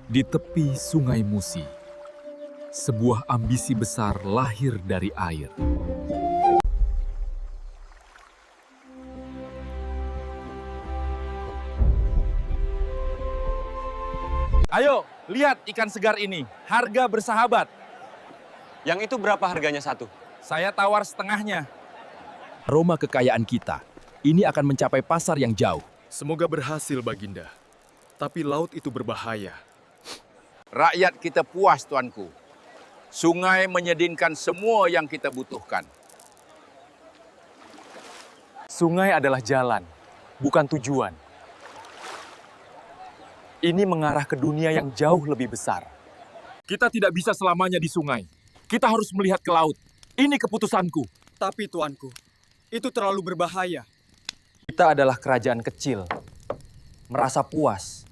Di tepi Sungai Musi, sebuah ambisi besar lahir dari air. Ayo, lihat ikan segar ini. Harga bersahabat. Yang itu berapa harganya satu? Saya tawar setengahnya. Aroma kekayaan kita, ini akan mencapai pasar yang jauh. Semoga berhasil, Baginda. Tapi laut itu berbahaya. Rakyat kita puas, Tuanku. Sungai menyedinkan semua yang kita butuhkan. Sungai adalah jalan, bukan tujuan. Ini mengarah ke dunia yang jauh lebih besar. Kita tidak bisa selamanya di sungai. Kita harus melihat ke laut. Ini keputusanku. Tapi, Tuanku, itu terlalu berbahaya. Kita adalah kerajaan kecil, merasa puas.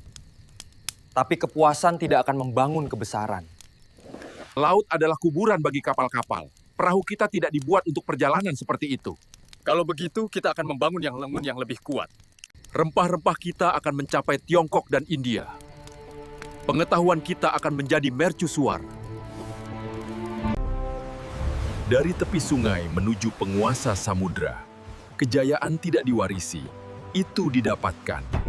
Tapi kepuasan tidak akan membangun kebesaran. Laut adalah kuburan bagi kapal-kapal. Perahu kita tidak dibuat untuk perjalanan seperti itu. Kalau begitu, kita akan membangun yang lebih kuat. Rempah-rempah kita akan mencapai Tiongkok dan India. Pengetahuan kita akan menjadi mercusuar. Dari tepi sungai menuju penguasa samudra, kejayaan tidak diwarisi, itu didapatkan.